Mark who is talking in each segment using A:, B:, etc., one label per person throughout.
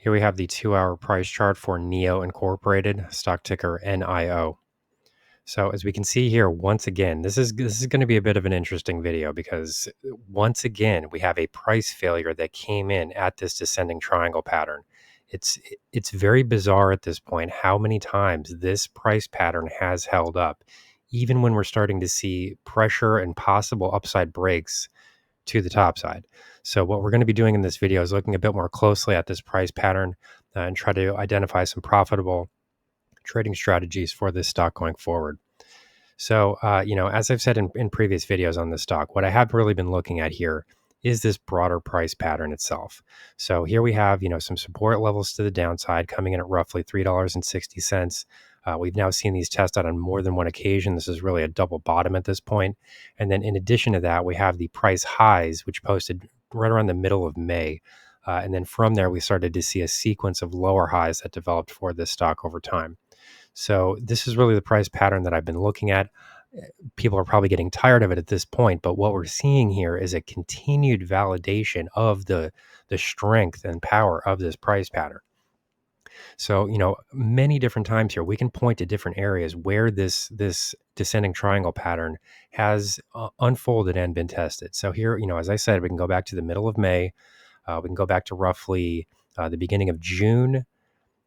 A: Here we have the 2-hour price chart for NIO Incorporated, stock ticker NIO. So as we can see here, once again, this is going to be a bit of an interesting video because once again we have a price failure that came in at this descending triangle pattern. It's it's very bizarre at this point how many times this price pattern has held up, even when we're starting to see pressure and possible upside breaks to the top side. So what we're going to be doing in this video is looking a bit more closely at this price pattern and try to identify some profitable trading strategies for this stock going forward. So, as I've said in previous videos on this stock, what I have really been looking at here is this broader price pattern itself. So here we have, some support levels to the downside coming in at roughly $3.60. We've now seen these test out on more than one occasion. This is really a double bottom at this point. And then in addition to that, we have the price highs, which posted right around the middle of May. And then from there, we started to see a sequence of lower highs that developed for this stock over time. So this is really the price pattern that I've been looking at. People are probably getting tired of it at this point, but what we're seeing here is a continued validation of the strength and power of this price pattern. So, many different times here we can point to different areas where this descending triangle pattern has unfolded and been tested. So here, as I said, we can go back to the middle of May. We can go back to roughly the beginning of June,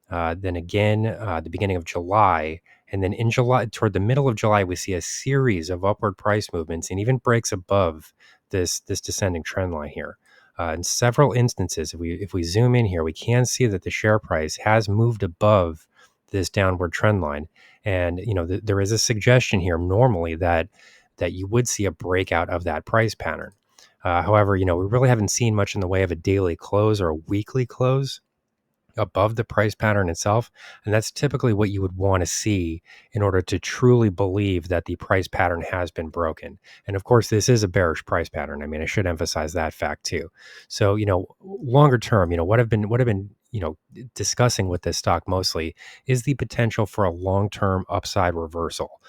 A: then again, the beginning of July. And then in July, toward the middle of July, we see a series of upward price movements and even breaks above this descending trend line here. In several instances, if we zoom in here, we can see that the share price has moved above this downward trend line. And, there is a suggestion here normally that you would see a breakout of that price pattern. However, we really haven't seen much in the way of a daily close or a weekly close above the price pattern itself. And that's typically what you would want to see in order to truly believe that the price pattern has been broken. And of course, this is a bearish price pattern. I mean, I should emphasize that fact too. So, longer term, what I've been discussing with this stock mostly is the potential for a long-term upside reversal.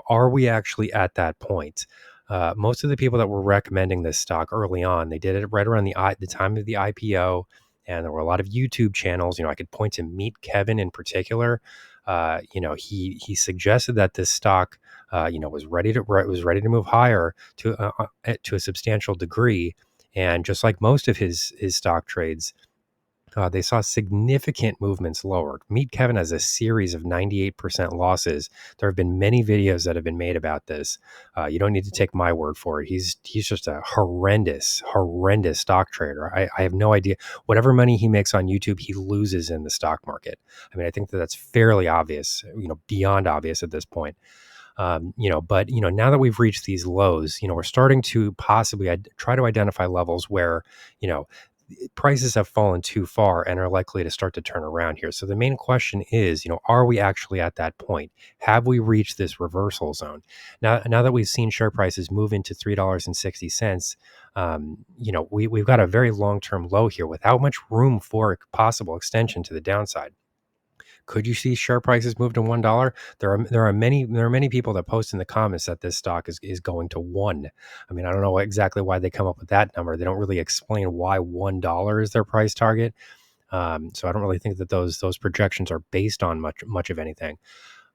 A: Are we actually at that point? Most of the people that were recommending this stock early on, they did it right around the time of the IPO. And there were a lot of YouTube channels. I could point to Meet Kevin in particular. He suggested that this stock, was ready to move higher to a substantial degree. And just like most of his stock trades, they saw significant movements lower. Meet Kevin has a series of 98% losses. There have been many videos that have been made about this. You don't need to take my word for it. He's just a horrendous stock trader. I have no idea. Whatever money he makes on YouTube, he loses in the stock market. I mean, I think that's fairly obvious, beyond obvious at this point. But now that we've reached these lows, we're starting to possibly try to identify levels where, prices have fallen too far and are likely to start to turn around here. So the main question is, are we actually at that point? Have we reached this reversal zone? Now that we've seen share prices move into $3.60, we've got a very long-term low here without much room for possible extension to the downside. Could you see share prices move to $1? There are many people that post in the comments that this stock is going to $1. I mean, I don't know exactly why they come up with that number. They don't really explain why $1 is their price target. So I don't really think that those projections are based on much of anything.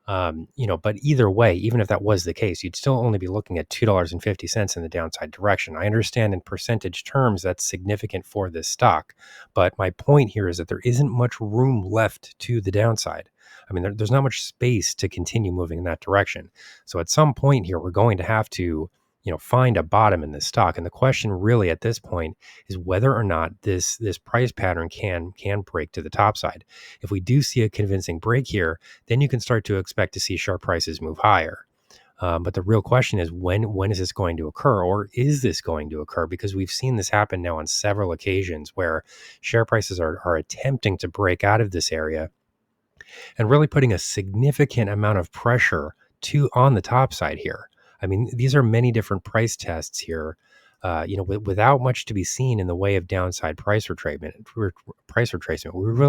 A: But either way, even if that was the case, you'd still only be looking at $2.50 in the downside direction. I understand in percentage terms that's significant for this stock, but my point here is that there isn't much room left to the downside. I mean, there's not much space to continue moving in that direction. So at some point here, we're going to have to, find a bottom in this stock. And the question really at this point is whether or not this price pattern can break to the top side. If we do see a convincing break here, then you can start to expect to see sharp prices move higher. But the real question is when is this going to occur, or is this going to occur? Because we've seen this happen now on several occasions where share prices are attempting to break out of this area and really putting a significant amount of pressure on the top side here. I mean, these are many different price tests here without much to be seen in the way of downside price retracement.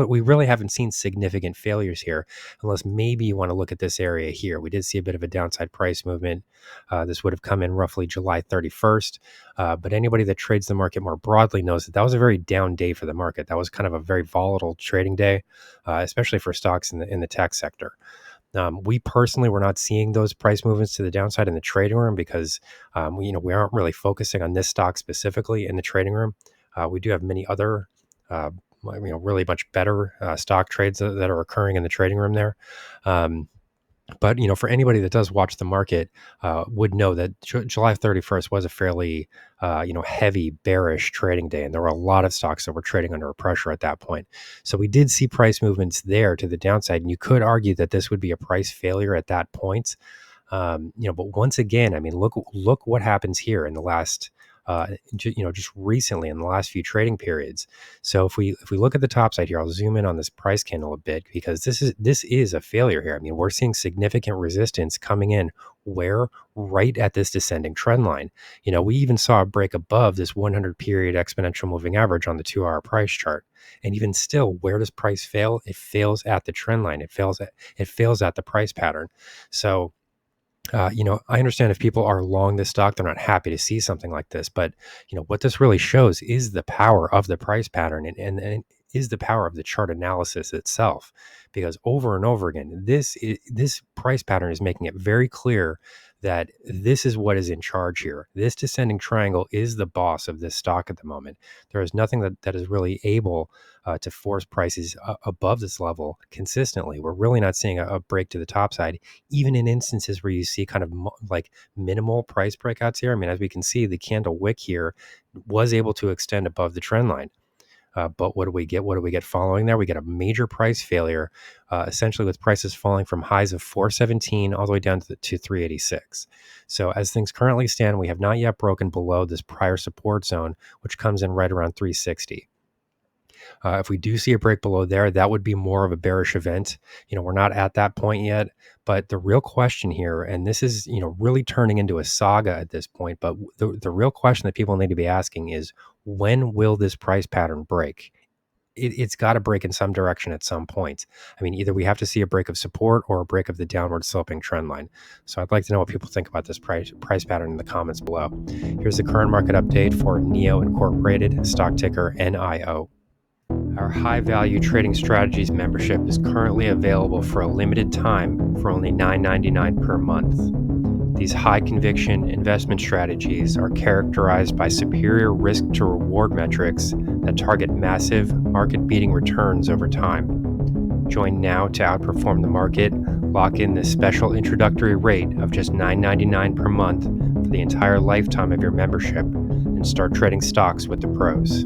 A: We really haven't seen significant failures here, unless maybe you want to look at this area here. We did see a bit of a downside price movement. This would have come in roughly July 31st. But anybody that trades the market more broadly knows that that was a very down day for the market. That was kind of a very volatile trading day, especially for stocks in the tech sector. We personally were not seeing those price movements to the downside in the trading room because we aren't really focusing on this stock specifically in the trading room. We do have many other really much better stock trades that are occurring in the trading room there. But for anybody that does watch the market, would know that July 31st was a fairly heavy bearish trading day, and there were a lot of stocks that were trading under pressure at that point. So we did see price movements there to the downside, and you could argue that this would be a price failure at that point. But once again, I mean, look what happens here in the last. Just recently in the last few trading periods. So if we look at the top side here, I'll zoom in on this price candle a bit because this is a failure here. I mean, we're seeing significant resistance coming in where right at this descending trend line. We even saw a break above this 100 period exponential moving average on the 2-hour price chart. And even still, where does price fail? It fails at the trend line. It fails at the price pattern. So I understand if people are long this stock, they're not happy to see something like this. But, what this really shows is the power of the price pattern and is the power of the chart analysis itself. Because over and over again, this price pattern is making it very clear that this is what is in charge here. This descending triangle is the boss of this stock at the moment. There is nothing that is really able to force prices above this level consistently. We're really not seeing a break to the top side, even in instances where you see kind of like minimal price breakouts here. I mean, as we can see, the candle wick here was able to extend above the trend line. But what do we get? What do we get following there? We get a major price failure, essentially with prices falling from highs of 417 all the way down to 386. So as things currently stand, we have not yet broken below this prior support zone, which comes in right around 360. If we do see a break below there, that would be more of a bearish event. We're not at that point yet, but the real question here, and this is, really turning into a saga at this point, but the real question that people need to be asking is, when will this price pattern break? It's got to break in some direction at some point. I mean, either we have to see a break of support or a break of the downward sloping trend line. So I'd like to know what people think about this price pattern in the comments below. Here's the current market update for NIO Incorporated, stock ticker NIO. Our high value trading strategies membership is currently available for a limited time for only $9.99 per month. These high conviction investment strategies are characterized by superior risk to reward metrics that target massive market beating returns over time. Join now to outperform the market, lock in this special introductory rate of just $9.99 per month for the entire lifetime of your membership, and start trading stocks with the pros.